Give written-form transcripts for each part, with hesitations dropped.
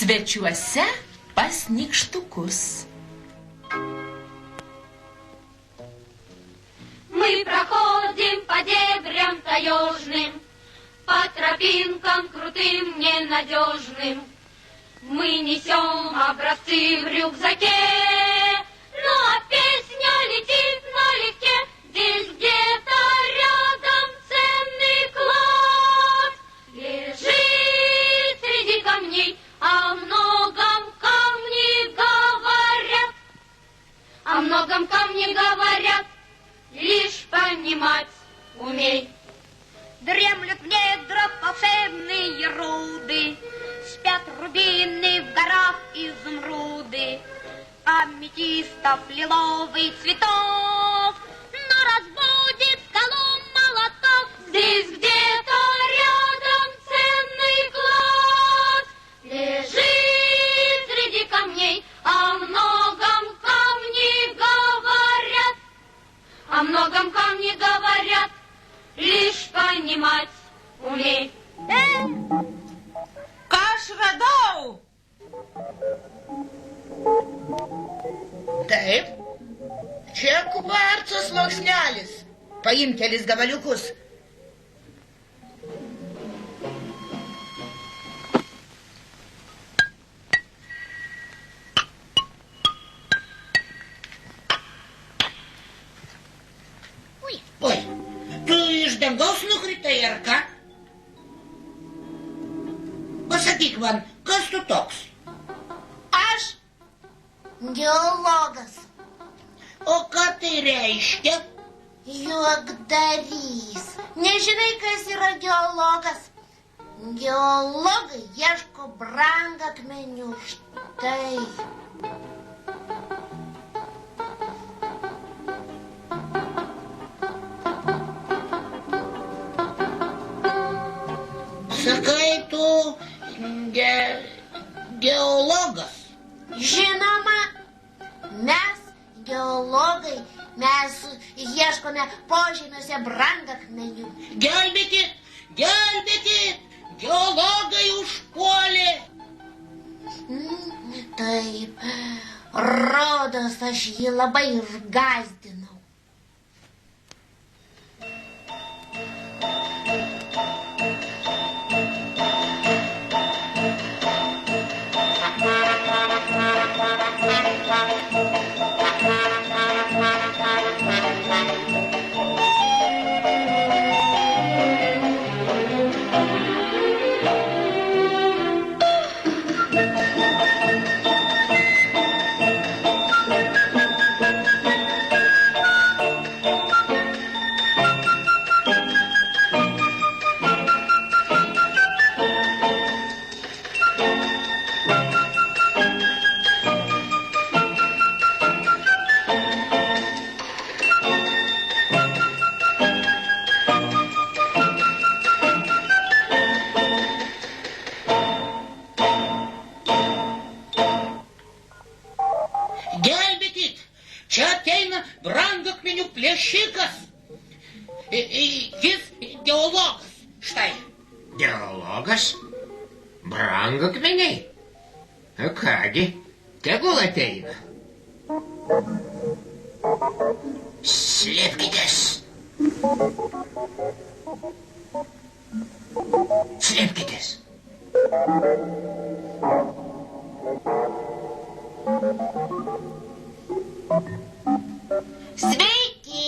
Svečiuose pas nykštukus. Мы проходим по дебрям таежным, по тропинкам крутым, ненадежным. Мы несем образцы в рюкзаке, ну а песня летит налегке. Здесь где-то рядом ценный клад лежит среди камней, о многом камни говорят, о многом камни говорят, лишь понимать умей. Дремлют в недрах волшебные руды, спят рубины в горах изумруды, аметистов лиловый цветок, но разбудит колом молоток. Здесь где-то рядом ценный клад лежит среди камней, о многом камни говорят, о многом камни говорят, лишь понимать умей. Kas radau? Taip, čia kvarco sluoksnelis. Paimk kelis gabaliukus. Oi, tu iš dangaus nukritai, ar ką? Pasakyk man, kas tu toks? Aš geologas, O ką tai reiškia? juokdarys. Nežinai, kas yra geologas? Geologai ieško brangakmenių. Štai. Sakai, tu geologas. Žinoma, mes geologai, mes ieškome požemiuose brangakmenių. Gelbėkit, gelbėkit, geologai užpuolė. Taip, rodos aš jį labai išgąsdinau. Gelbėkit, čia ateina brangakmenių plėšikas. Jis geologas. Štai. Geologas? Brangakmeniai? Kągi, tegul ateina. Slėpkitės. Slėpkitės. Sveiki!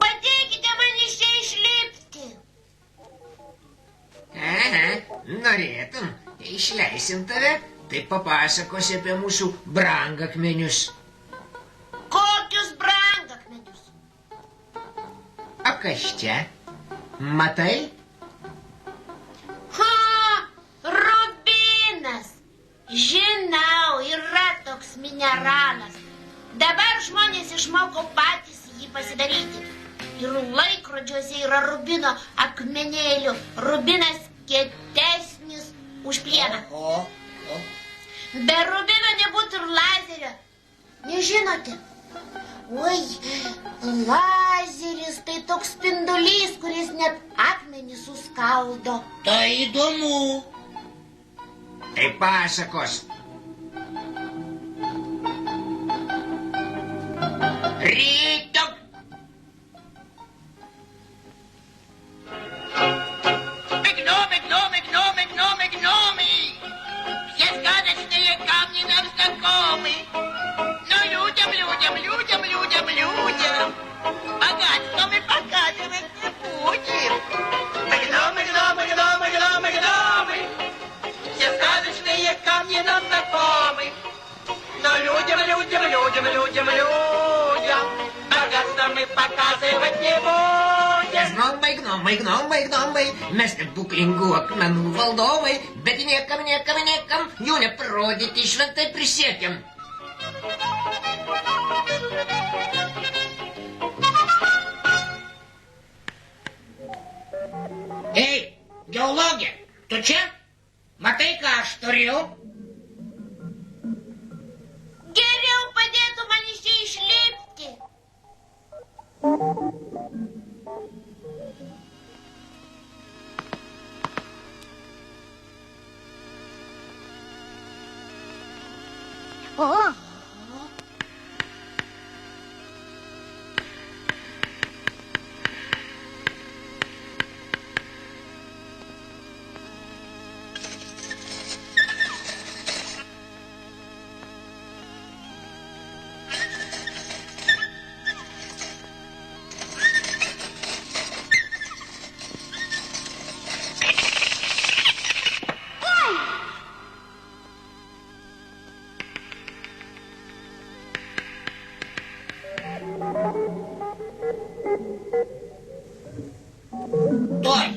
Padėkite man iš čia išlipti. Aha, norėtum, išleisim tave, tai papasakosi apie mūsų brangakmenius. Kokius brangakmenius? O kas čia? Matai? Ha, rubinas. Žinau, yra toks mineralas. Dabar žmonės išmoko patys jį pasidaryti. Ir laikrodžiuose yra rubino akmenėlių. Rubinas kietesnis už plieną. Be rubino nebūtų ir lazerio. Nežinote, Oi, lazeris tai toks spindulys, kuris net akmenį suskaldo. Tai įdomu. Tai pasakos. Ryto. Гномы. Все сказочные камни нам знакомы. Но людям. Богатство мы показывать не будем. Гномы. Все сказочные камни нам знакомы. Но людям. Богатство мы показывать не будем. Gnomai, mes stebuklingų akmenų valdovai, bet niekam jų neparodyti, šventai prisiekiam. Ei, geologė, tu čia? Matai, ką aš turiu? Geriau padėtų man iš čia išlipti. О, Tuoj.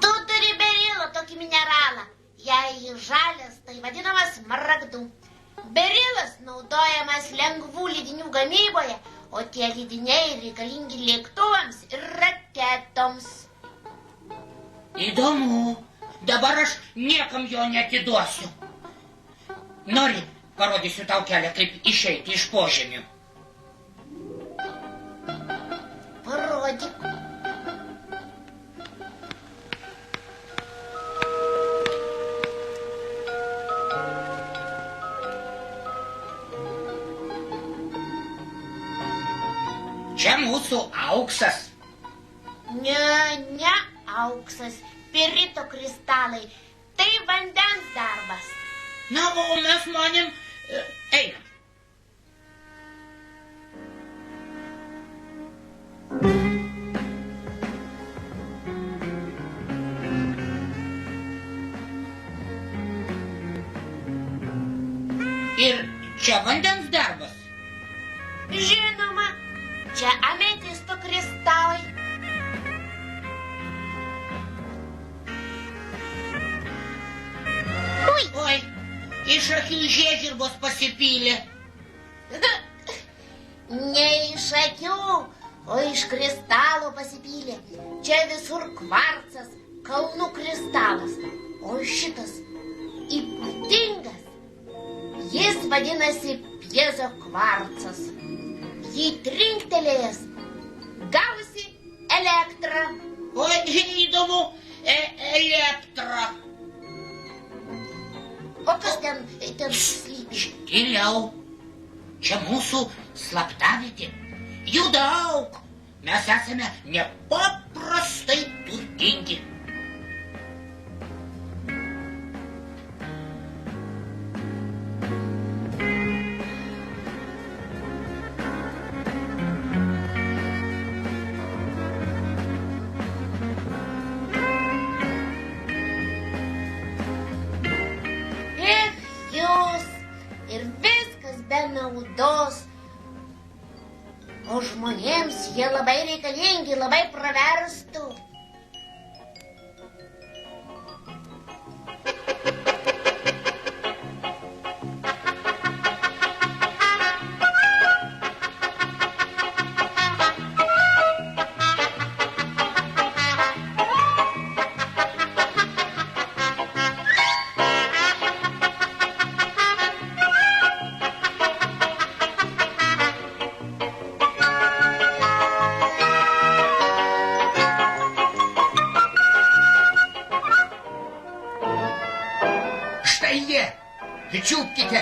Tu turi berilo tokį mineralą. Jei žalias, tai vadinamas smaragdu. Berilas naudojamas lengvų lydinių gamyboje, o tie lydiniai reikalingi lėktuvams ir raketoms. Įdomu. Dabar aš niekam jo neatiduosiu. Nori, parodysiu tau kelią, kaip išeiti iš požemių. Parodyk. Čia mūsų auksas. Ne auksas, pirito kristalai. Tai vandens darbas. Na, o mes manėm, einam. Ir čia vandens darbas. Žinoma, čia ametisto kristalai. Oi, iš akių žiežirbos pasipylė. Ne iš akių, o iš kristalo pasipylė. Čia visur kvarcas, kalnų kristalas. O šitas ypatingas. Jis vadinasi piezo kvarcas. Jį trinktelėjęs gausi elektrą. Oi, įdomu, elektra. O kas ten slypi? Tyliau. Čia mūsų slaptavietė. Jų daug. Mes esame nepaprastai turtingi. Naudos. O žmonėms jie labai reikalingi, labai praverstų. Čiupkite,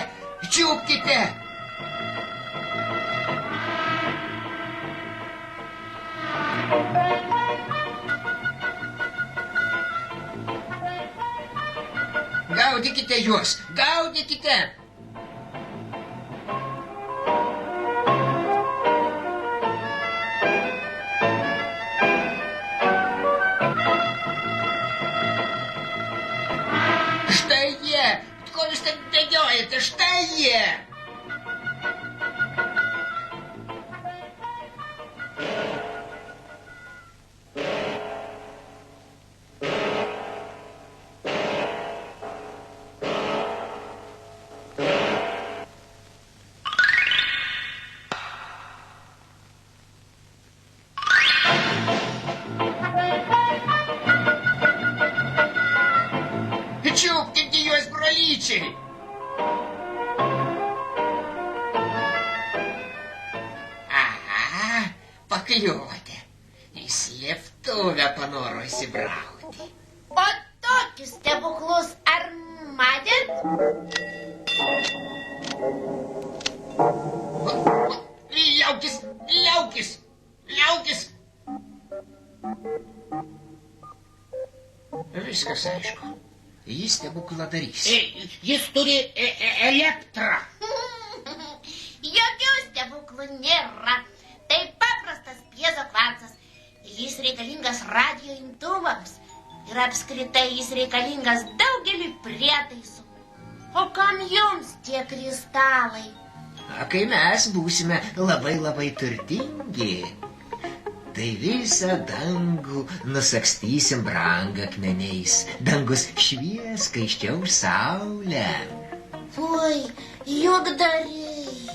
čiupkite. Gaudykite juos, gaudykite. Štai jie, ko jūs ten bėgiojate, štai jie. Čiupkite juos, brolyčiai. Aha, pakliuvote. Į slėptuvę panoro įsibrauti. O tokius stebuklus ar matėt? Liaukis, liaukis, liaukis. Viskas aišku. Jis stebukladarys. Jis turi elektrą. Jokių stebuklų nėra. Tai paprastas piezo kvarcas. Jis reikalingas radijo imtuvams. Ir apskritai jis reikalingas daugeliui prietaisų. O kam jums tie kristalai? Kai mes būsime labai turtingi, tai visą dangų nusakstysim brangakmeniais. Dangus švies skaisčiau už saulę. Oi, juokdariai.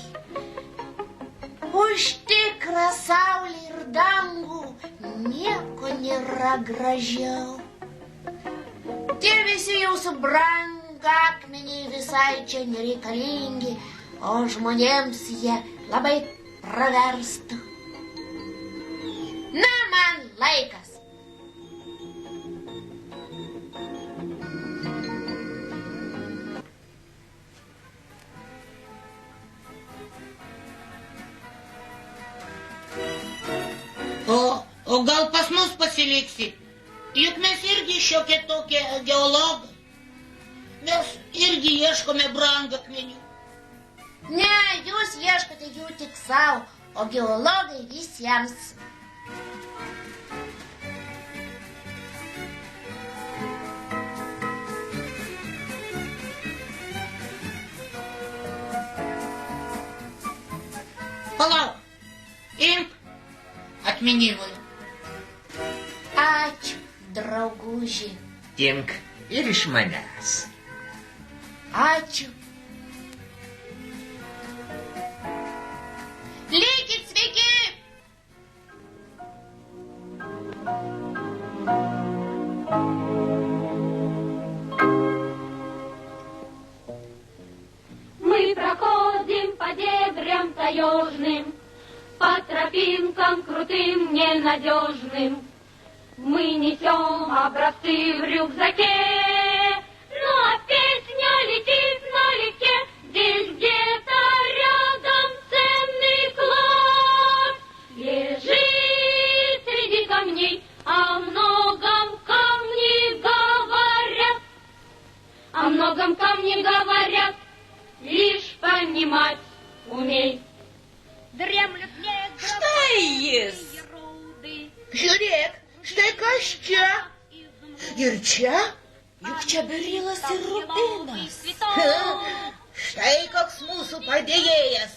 Už tikrą saulę ir dangų nieko nėra gražiau. Tie visi jūsų brangakmeniai visai čia nereikalingi, o žmonėms jie labai praverstų. Na, man laikas. O gal pas mus pasiliksi? Juk mes irgi šiokie tokie geologai. Mes irgi ieškome brangakmenių. Ne, jūs ieškote jų tik savo, o geologai visiems. Palauk, imk atminimui. Ačiū, drauguži. Tink ir iš manęs. Ačiū. Likit sveiki! Мы проходим по дебрям таежным, по тропинкам крутым, ненадежным. Мы несем образцы в рюкзаке, ну а песня летит налегке. Здесь где-то рядом ценный клад лежит среди камней, о многом камни говорят, о многом камни говорят, лишь понимать умей. Дремлют негры. Štai jis. Žiūrėk, štai kas čia. Ir čia? Juk čia Berilas ir Rubinas. Štai koks mūsų padėjėjas.